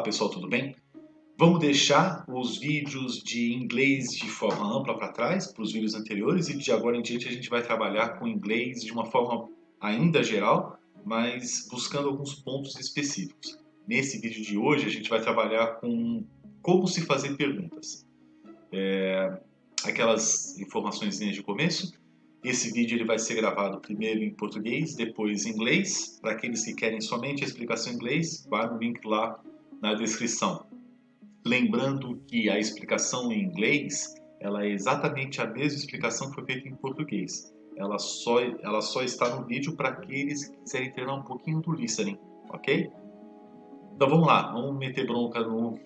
pessoal, tudo bem? Vamos deixar os vídeos de inglês de forma ampla para trás, para os vídeos anteriores, e de agora em diante a gente vai trabalhar com inglês de uma forma ainda geral, mas buscando alguns pontos específicos. Nesse vídeo de hoje a gente vai trabalhar com como se fazer perguntas. Aquelas informações de começo. Esse vídeo ele vai ser gravado primeiro em português, depois em inglês. Para aqueles que querem somente a explicação em inglês, vá no link lá na descrição. Lembrando que a explicação em inglês, ela é exatamente a mesma explicação que foi feita em português. Ela só está no vídeo para aqueles que quiserem treinar um pouquinho do listening, ok? Então vamos lá, vamos meter bronca no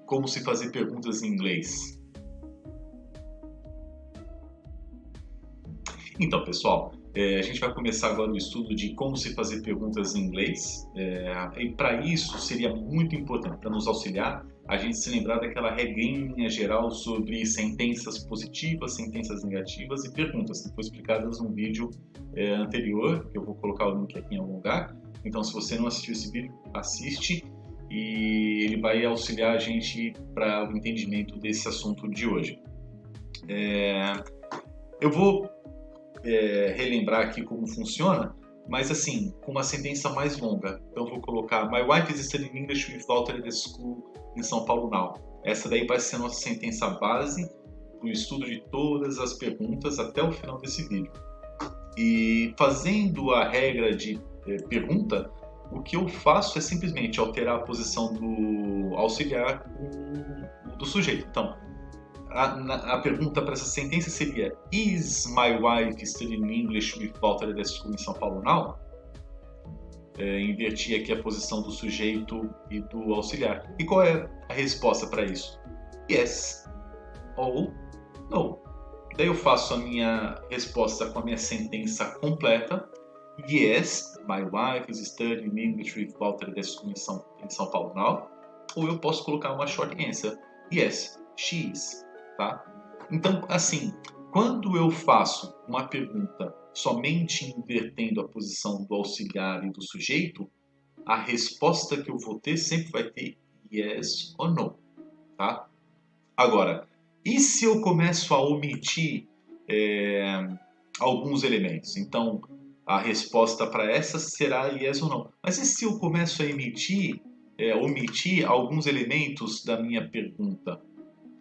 como se fazer perguntas em inglês. Então, pessoal, a gente vai começar agora o estudo de como se fazer perguntas em inglês. E para isso seria muito importante, para nos auxiliar, a gente se lembrar daquela regrinha geral sobre sentenças positivas, sentenças negativas e perguntas, que foi explicadas num vídeo anterior, que eu vou colocar o link aqui em algum lugar. Então, se você não assistiu esse vídeo, assiste e ele vai auxiliar a gente para o entendimento desse assunto de hoje. Eu vou relembrar aqui como funciona, mas assim, com uma sentença mais longa. Então eu vou colocar My wife is studying English with Walter at the school in São Paulo now. Essa daí vai ser a nossa sentença base para o estudo de todas as perguntas até o final desse vídeo. E fazendo a regra de pergunta, o que eu faço é simplesmente alterar a posição do auxiliar do sujeito. Então, a pergunta para essa sentença seria: Is my wife studying English with Walter at the school in São Paulo now? Inverti aqui a posição do sujeito e do auxiliar. E qual é a resposta para isso? Yes ou no. Daí eu faço a minha resposta com a minha sentença completa. Yes, my wife is studying English with Walter at the school in São Paulo now. Ou eu posso colocar uma short answer. Yes, she is. Tá? Então, assim, quando eu faço uma pergunta somente invertendo a posição do auxiliar e do sujeito, a resposta que eu vou ter sempre vai ter yes ou no. Tá? Agora, e se eu começo a omitir alguns elementos? Então, a resposta para essa será yes ou não. Mas e se eu começo a omitir alguns elementos da minha pergunta?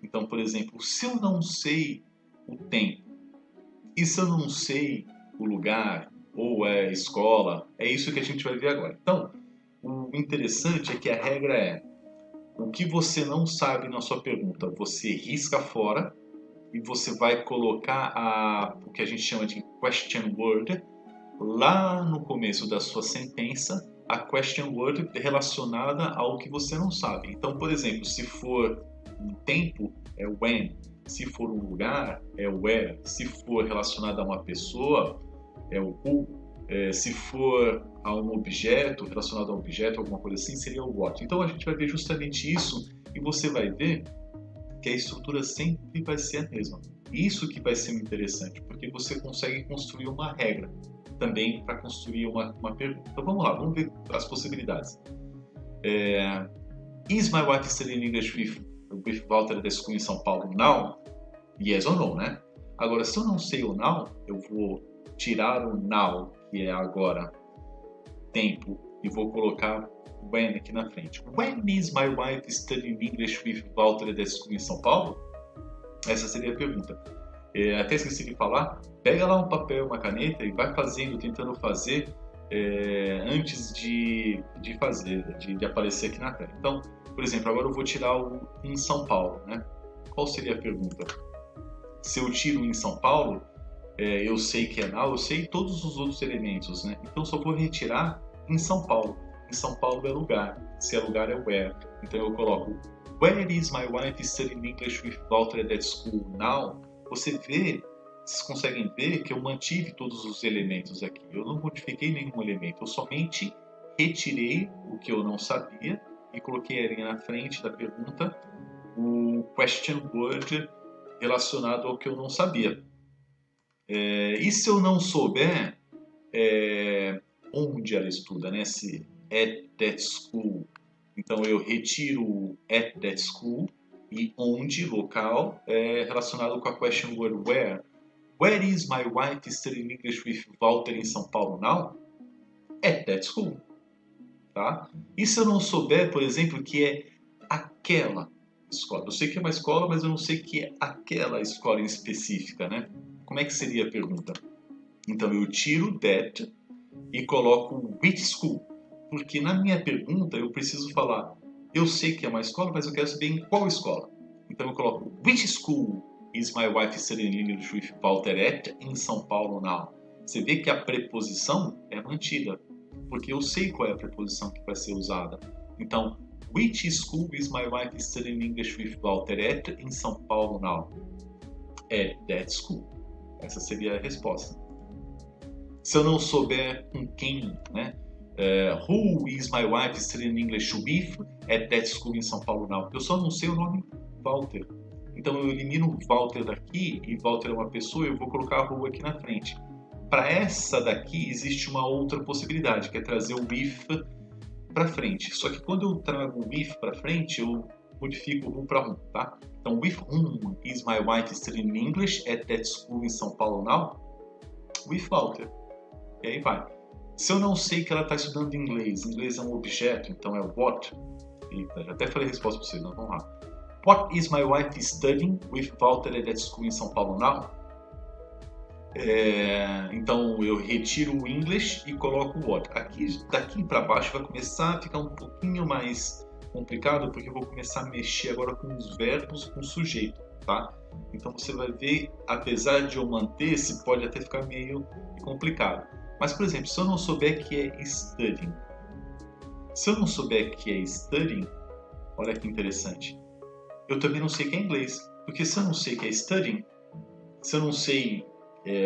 Então, por exemplo, se eu não sei o tempo e se eu não sei o lugar ou a escola, é isso que a gente vai ver agora. Então, o interessante é que a regra é: o que você não sabe na sua pergunta, você risca fora e você vai colocar o que a gente chama de question word lá no começo da sua sentença, a question word relacionada ao que você não sabe. Então, por exemplo, se for um tempo, é when. Se for um lugar, é where. Se for relacionado a uma pessoa, é o who. Se for a um objeto, relacionado a um objeto, alguma coisa assim, seria o what. Então a gente vai ver justamente isso e você vai ver que a estrutura sempre vai ser a mesma. Isso que vai ser interessante, porque você consegue construir uma regra também para construir uma pergunta. Então vamos lá, vamos ver as possibilidades. Is my wife studying English with Walter at the school em São Paulo now? Yes ou no, né? Agora, se eu não sei o now, eu vou tirar o now, que é agora, tempo, e vou colocar when aqui na frente. When is my wife studying English with Walter at the school em São Paulo? Essa seria a pergunta. Até esqueci de falar, pega lá um papel, uma caneta e vai fazendo, tentando fazer antes de aparecer aqui na tela. Então, por exemplo, agora eu vou tirar o em São Paulo, né? Qual seria a pergunta? Se eu tiro em São Paulo, eu sei que é now, eu sei todos os outros elementos, né? Então só vou retirar em São Paulo. Em São Paulo é lugar, se é lugar é where. Então eu coloco Where is my wife studying English with Walter at that school now? Vocês conseguem ver que eu mantive todos os elementos aqui. Eu não modifiquei nenhum elemento, eu somente retirei o que eu não sabia e coloquei ali na frente da pergunta o question word relacionado ao que eu não sabia. E se eu não souber onde ela estuda, né? Se at that school, Então eu retiro o at that school e onde, local, é relacionado com a question word where. Where is my wife studying English with Walter em São Paulo now? At that school. Tá? E se eu não souber, por exemplo, que é aquela escola? Eu sei que é uma escola, mas eu não sei que é aquela escola em específica, né? Como é que seria a pergunta? Então eu tiro that e coloco which school. Porque na minha pergunta eu preciso falar, eu sei que é uma escola, mas eu quero saber em qual escola. Então eu coloco which school is my wife studying English with Walter at em São Paulo now? Você vê que a preposição é mantida, porque eu sei qual é a preposição que vai ser usada. Então, which school is my wife studying English with Walter at em São Paulo now? At that school. Essa seria a resposta. Se eu não souber com quem, né? Who is my wife studying English with at that school em São Paulo now? Eu só não sei o nome Walter. Então eu elimino Walter daqui, e Walter é uma pessoa, eu vou colocar a who aqui na frente. Para essa daqui existe uma outra possibilidade, que é trazer o with para frente. Só que quando eu trago o with para frente, eu modifico o who para whom, tá? Então, with whom is my wife studying English at that school em São Paulo now? With Walter. E aí vai. Se eu não sei que ela está estudando inglês é um objeto, então é what. Eita, já até falei a resposta para vocês, não, vamos lá. What is my wife studying with Walter at that school em São Paulo now? Então eu retiro o English e coloco o what. Aqui, daqui para baixo vai começar a ficar um pouquinho mais complicado, porque eu vou começar a mexer agora com os verbos com sujeito, tá? Então você vai ver, apesar de eu manter, esse pode até ficar meio complicado. Mas, por exemplo, se eu não souber que é studying, olha que interessante, eu também não sei que é inglês, porque se eu não sei que é studying, se eu não sei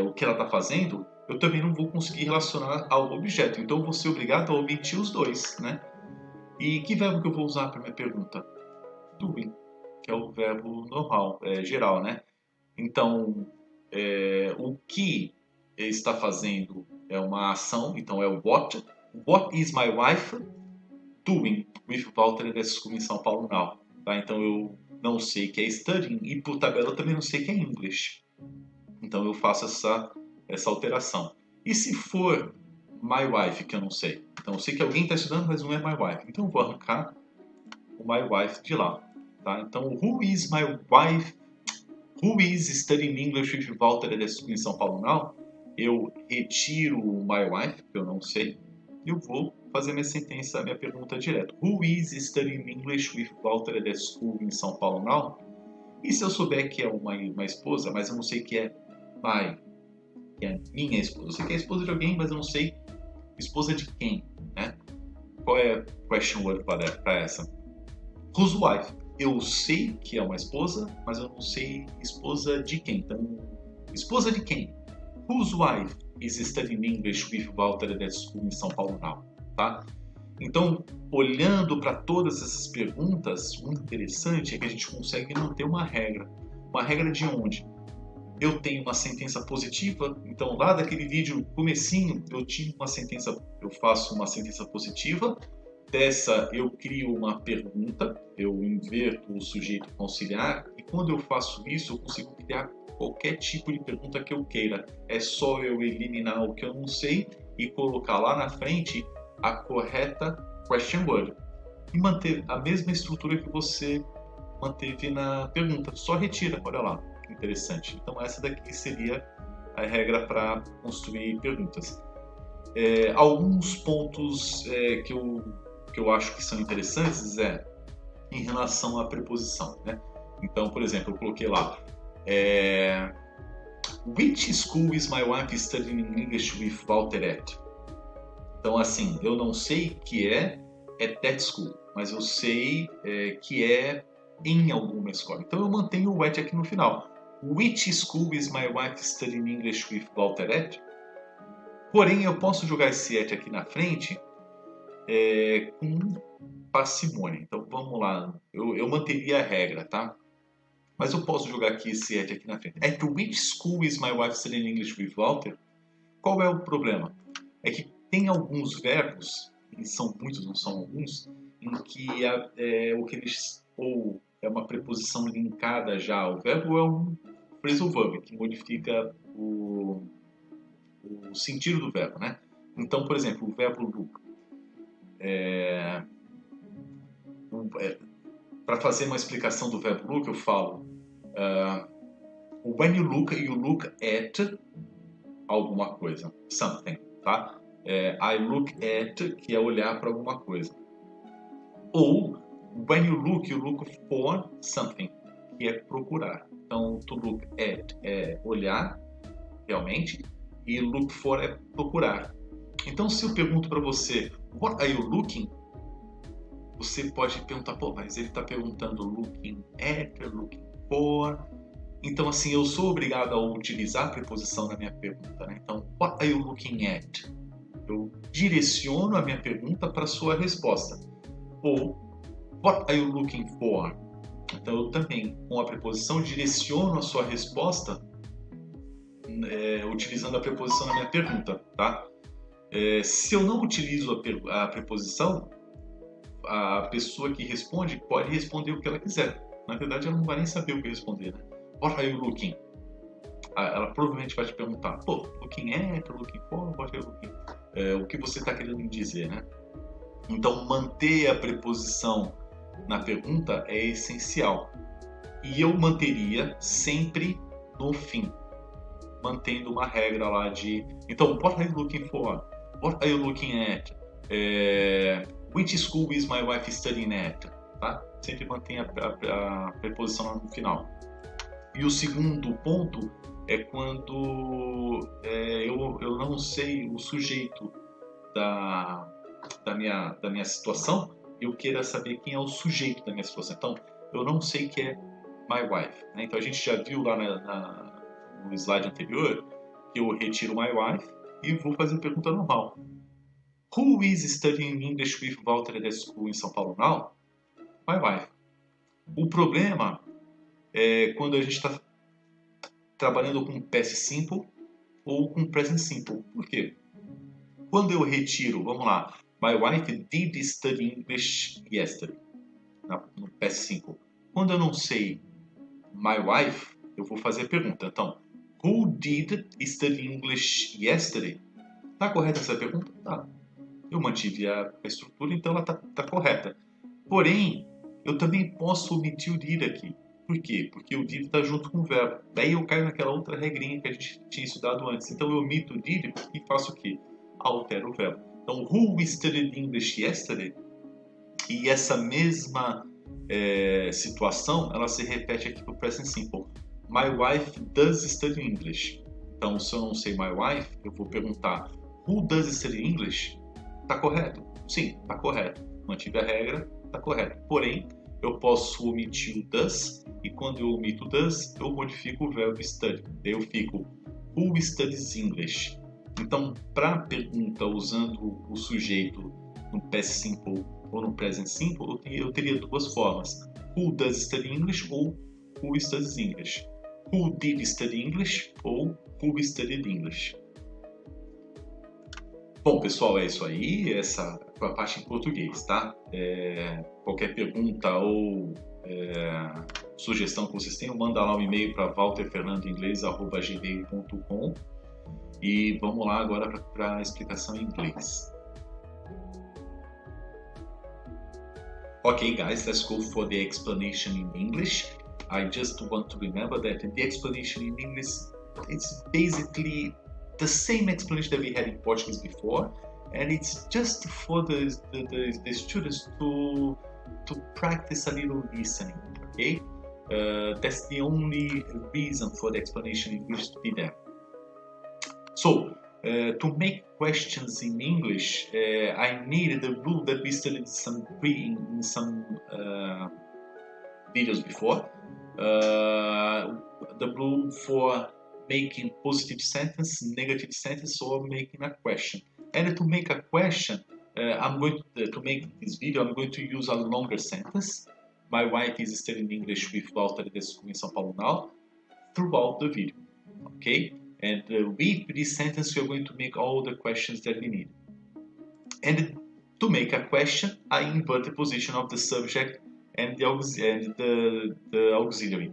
o que ela está fazendo, eu também não vou conseguir relacionar ao objeto. Então eu vou ser obrigado a omitir os dois, né? E que verbo que eu vou usar para minha pergunta? Doing, que é o verbo normal, geral, né? Então, o que está fazendo é uma ação, então é o what. What is my wife doing with Walter at school em São Paulo now? Tá? Então eu não sei que é studying e por tabela eu também não sei que é English. Então eu faço essa alteração. E se for my wife, que eu não sei? Então eu sei que alguém está estudando, mas não é my wife. Então eu vou arrancar o my wife de lá. Tá? Então, who is my wife? Who is studying English with Walter at school em São Paulo now? Eu retiro o my wife, que eu não sei, e eu vou fazer minha pergunta direto. Who is studying English with Walter at school em São Paulo now? E se eu souber que é uma esposa, mas eu não sei que é que é minha esposa. Eu sei que é esposa de alguém, mas eu não sei esposa de quem, né? Qual é a question word para essa? Whose wife? Eu sei que é uma esposa, mas eu não sei esposa de quem. Então, esposa de quem? Whose wife is studying English with Walter at school em São Paulo now? Tá? Então, olhando para todas essas perguntas, o interessante é que a gente consegue manter uma regra. Uma regra de onde? Eu tenho uma sentença positiva, então lá daquele vídeo comecinho eu faço uma sentença positiva, dessa eu crio uma pergunta, eu inverto o sujeito com auxiliar, e quando eu faço isso eu consigo criar qualquer tipo de pergunta que eu queira. É só eu eliminar o que eu não sei e colocar lá na frente a correta question word. E manter a mesma estrutura que você manteve na pergunta. Só retira, olha lá, que interessante. Então essa daqui seria a regra para construir perguntas. Alguns pontos que eu acho que são interessantes em relação à preposição, né? Então, por exemplo, eu coloquei lá Which school is my wife studying English with Walter at? Então, assim, eu não sei que é at that school, mas eu sei que é em alguma escola. Então, eu mantenho o at aqui no final. Which school is my wife studying English with Walter at? Porém, eu posso jogar esse at aqui na frente com parcimônia. Então, vamos lá. Eu manteria a regra, tá? Mas eu posso jogar aqui esse at aqui na frente. At which school is my wife studying English with Walter? Qual é o problema? É que tem alguns verbos, e são muitos, não são alguns, em que o que eles ou é uma preposição linkada já ao verbo ou é um phrasal verb que modifica o sentido do verbo, né? Então, por exemplo, o verbo look. Para fazer uma explicação do verbo look, eu falo when you look at alguma coisa, something, tá? I look at, que é olhar para alguma coisa. Ou when you look for something, que é procurar. Então, to look at é olhar, realmente, e look for é procurar. Então, se eu pergunto para você, what are you looking? Você pode perguntar, pô, mas ele está perguntando looking at, looking for. Então, assim, eu sou obrigado a utilizar a preposição na minha pergunta, né? Então, what are you looking at? Eu direciono a minha pergunta para a sua resposta. Ou, what are you looking for? Então, eu também, com a preposição, direciono a sua resposta utilizando a preposição na minha pergunta, tá? Se eu não utilizo a preposição, a pessoa que responde pode responder o que ela quiser. Na verdade, ela não vai nem saber o que responder, né? What are you looking? Ela provavelmente vai te perguntar, pô, looking at, looking for, what are you looking? O que você está querendo dizer, né? Então, manter a preposição na pergunta é essencial. E eu manteria sempre no fim, mantendo uma regra lá de... Então, what are you looking for? What are you looking at? Which school is my wife studying at? Tá? Sempre mantenha a preposição lá no final. E o segundo ponto é quando eu não sei o sujeito da minha situação, eu queira saber quem é o sujeito da minha situação. Então, eu não sei que é my wife, né? Então, a gente já viu lá no slide anterior que eu retiro my wife e vou fazer a pergunta normal. Who is studying English with Walter at the school in São Paulo now? My wife. O problema é quando a gente está trabalhando com past simple ou com present simple. Por quê? Quando eu retiro, vamos lá, my wife did study English yesterday, no past simple. Quando eu não sei my wife, eu vou fazer a pergunta. Então, who did study English yesterday? Tá correta essa pergunta? Tá. Eu mantive a estrutura, então ela tá correta. Porém, eu também posso omitir o did aqui. Por quê? Porque o did está junto com o verbo. Daí eu caio naquela outra regrinha que a gente tinha estudado antes. Então eu omito o did e faço o quê? Altero o verbo. Então, who studied English yesterday? E essa mesma situação, ela se repete aqui para o present simple. My wife does study English. Então, se eu não sei my wife, eu vou perguntar who does study English? Tá correto? Sim, tá correto. Mantive a regra, tá correto. Porém, eu posso omitir o does, e quando eu omito o does, eu modifico o verbo study. Daí eu fico who studies English? Então, para a pergunta usando o sujeito no past simple ou no present simple, eu teria duas formas. Who does study English ou who studies English? Who did study English ou who studied English? Bom, pessoal, é isso aí. Essa foi a parte em português, tá? Qualquer pergunta ou sugestão que vocês tenham, manda lá um e-mail para walterfernandoinglês@gmail.com e vamos lá agora para a explicação em inglês. Okay, guys, let's go for the explanation in English. I just want to remember that the explanation in English, it's basically the same explanation that we had in Portuguese before, and it's just for the students to practice a little listening, okay? That's the only reason for the explanation in English to be there. So, to make questions in English, I needed the rule that we studied in some videos before. The rule for making positive sentence, negative sentence, or making a question. And to make a question, I'm going to make this video, I'm going to use a longer sentence. My wife is studying English with Walter at the school in São Paulo now, throughout the video, okay? And with this sentence, we are going to make all the questions that we need. And To make a question, I invert the position of the subject and the auxiliary.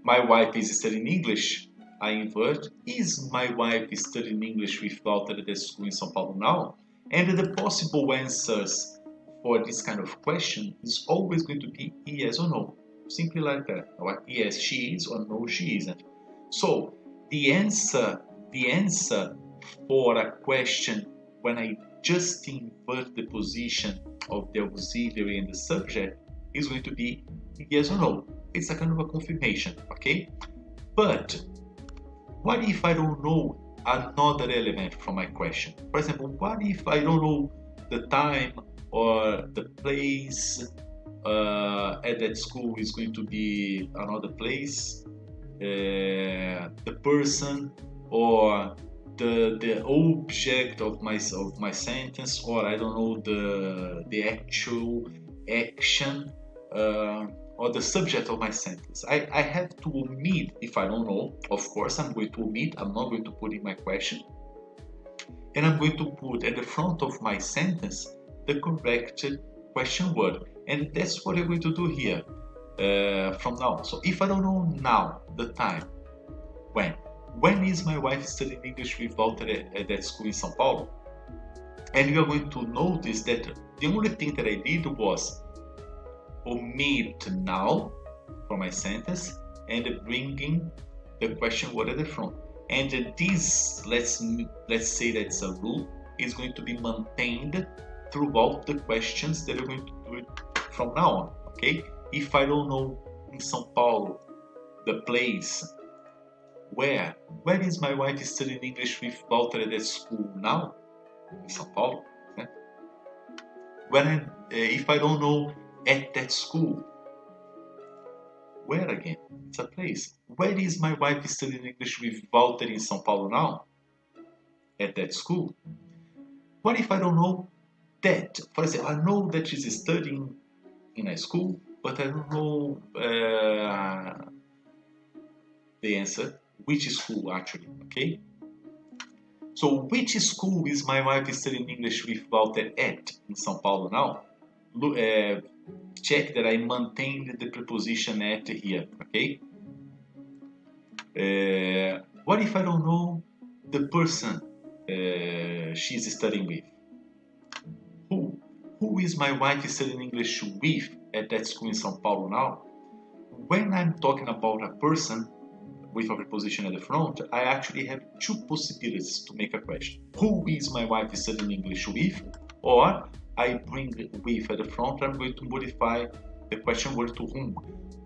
My wife is studying English. I invert. Is my wife studying English with Walter at the school in São Paulo now? And the possible answers for this kind of question is always going to be yes or no. Simply like that. Or yes, she is, or no, she isn't. So the answer for a question when I just invert the position of the auxiliary and the subject is going to be yes or no. It's a kind of a confirmation, okay? But what if I don't know another element from my question? For example, what if I don't know the time or the place at that school is going to be another place, the person or the object of my sentence, or I don't know the actual action or the subject of my sentence. I have to omit if I don't know. Of course, I'm going to omit. I'm not going to put in my question, and I'm going to put at the front of my sentence the correct question word, and that's what I'm going to do here from now. So if I don't know now the time, when is my wife studying English with Walter at that school in São Paulo? And you are going to notice that the only thing that I did was omit now from my sentence and bringing the question word at the front. And this, let's say that it's a rule, is going to be maintained throughout the questions that are going to do it from now on. Okay? If I don't know in São Paulo the place, where is my wife studying English with Walter at that school now? In São Paulo. Yeah? If I don't know at that school, where again? It's a place. Where is my wife studying English with Walter in São Paulo now? At that school. What if I don't know that? For example, I know that she's studying in a school, but I don't know the answer. Which school actually, okay? So which school is my wife studying English with Walter at in São Paulo now? Look, check that I maintained the preposition at here, okay? What if I don't know the person she's studying with? Who is my wife studying English with at that school in São Paulo now? When I'm talking about a person with a preposition at the front, I actually have two possibilities to make a question. Who is my wife studying English with? Or I bring with at the front, I'm going to modify the question word to whom.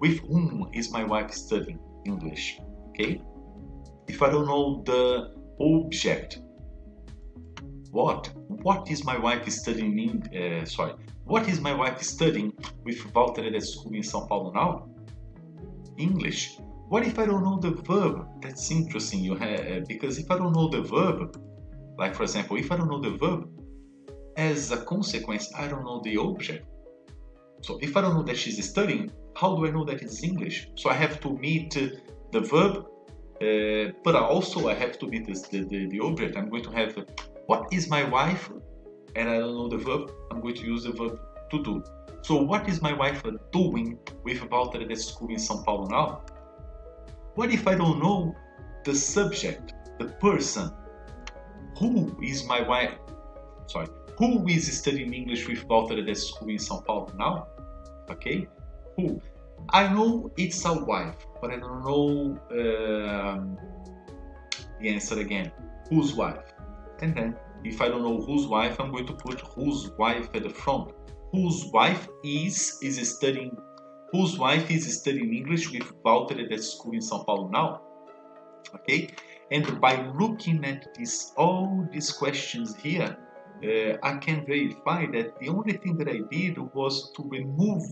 With whom is my wife studying English? Okay? If I don't know the object, what is my wife studying what is my wife studying with Walter at school in São Paulo now? English. What if I don't know the verb? That's interesting, because if I don't know the verb, like for example, if I don't know the verb, as a consequence, I don't know the object. So if I don't know that she's studying, how do I know that it's English? So I have to omit the verb, but also I have to omit the object. I'm going to have, what is my wife? And I don't know the verb, I'm going to use the verb to do. So what is my wife doing with Walter at school in São Paulo now? What if I don't know the subject, the person? Who is my wife? Who is studying English with Walter at school in São Paulo now? Okay, who? I know it's a wife, but I don't know the answer again. Whose wife? And then, if I don't know whose wife, I'm going to put whose wife at the front. Whose wife is studying. Whose wife is studying English with Walter at school in São Paulo now? Okay, and by looking at all these questions here, I can verify that the only thing that I did was to remove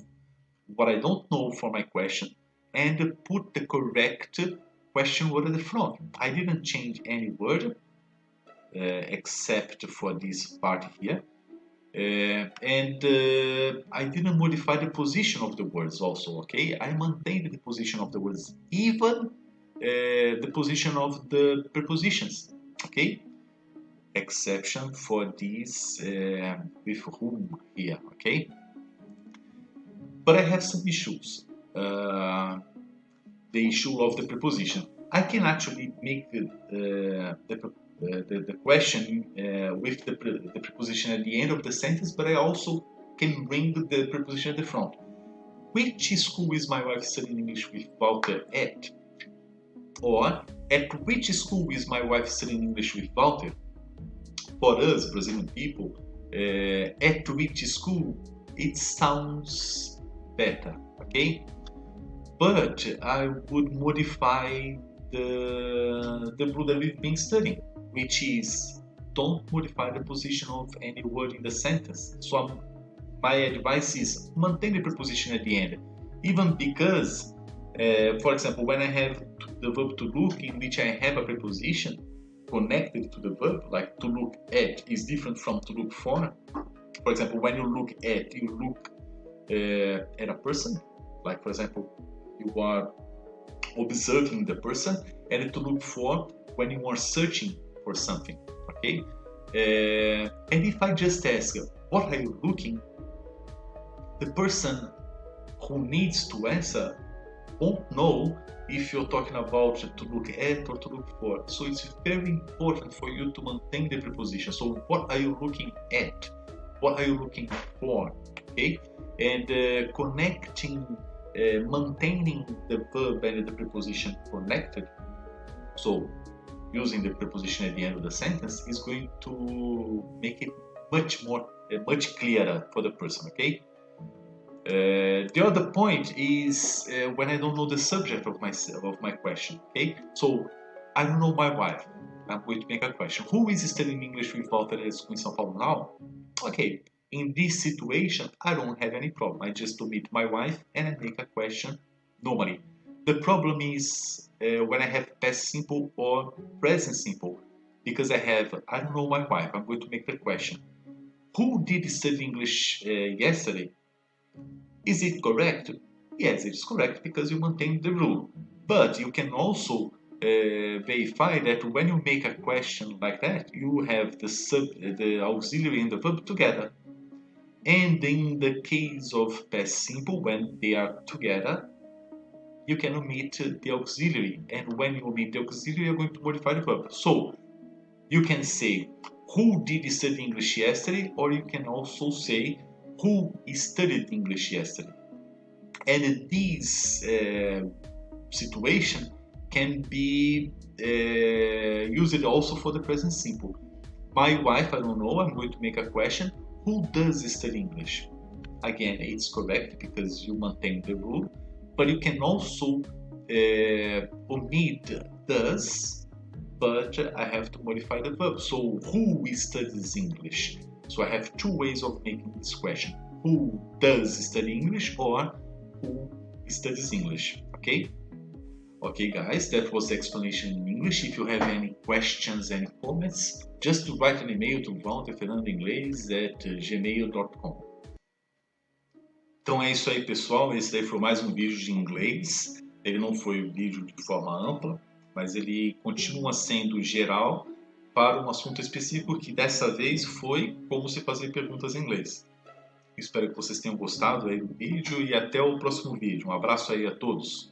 what I don't know for my question and put the correct question word at the front. I didn't change any word except for this part here. And I didn't modify the position of the words also, okay? I maintained the position of the words, even the position of the prepositions, okay? exception for this with whom here, okay? But I have some issues. The issue of the preposition. I can actually make the question with the preposition at the end of the sentence, but I also can bring the preposition at the front. Which school is my wife studying English with Walter at? Or, at which school is my wife studying English with Walter? For us, Brazilian people, at which school, it sounds better, okay? But I would modify the rule that we've been studying, which is don't modify the position of any word in the sentence. So my advice is maintain the preposition at the end, even because, for example, when I have the verb to look in which I have a preposition connected to the verb, like to look at is different from to look for. For example, when you look at, you look at a person, like for example, you are observing the person, and to look for when you are searching for something, okay? And if I just ask, what are you looking? The person who needs to answer won't know if you're talking about to look at or to look for. So it's very important for you to maintain the preposition. So what are you looking at? What are you looking for? Okay? And connecting, maintaining the verb and the preposition connected, so using the preposition at the end of the sentence, is going to make it much clearer for the person, okay? The other point is when I don't know the subject of my question, okay? So I don't know my wife. I'm going to make a question. Who is studying English with Walter at school in São Paulo now? Okay, in this situation, I don't have any problem. I just omit my wife and I make a question normally. The problem is when I have past simple or present simple, because I don't know my wife. I'm going to make the question. Who did study English yesterday? Is it correct? Yes, it is correct because you maintain the rule. But you can also verify that when you make a question like that, you have the auxiliary and the verb together. And in the case of past simple, when they are together, you can omit the auxiliary. And when you omit the auxiliary, you're going to modify the verb. So you can say, who did study English yesterday? Or you can also say, who studied English yesterday? And this situation can be used also for the present simple. My wife, I don't know, I'm going to make a question. Who does study English? Again, it's correct because you maintain the rule, but you can also omit does, but I have to modify the verb. So who studies English? So I have two ways of making this question. Who does study English or who studies English? Okay? Okay guys, that was the explanation in English. If you have any questions, any comments, just write an email to walterfernandoinglês@gmail.com. Então é isso aí pessoal, esse daí foi mais um vídeo de inglês. Ele não foi um vídeo de forma ampla, mas ele continua sendo geral para um assunto específico que dessa vez foi como se fazer perguntas em inglês. Espero que vocês tenham gostado aí do vídeo e até o próximo vídeo. Um abraço aí a todos.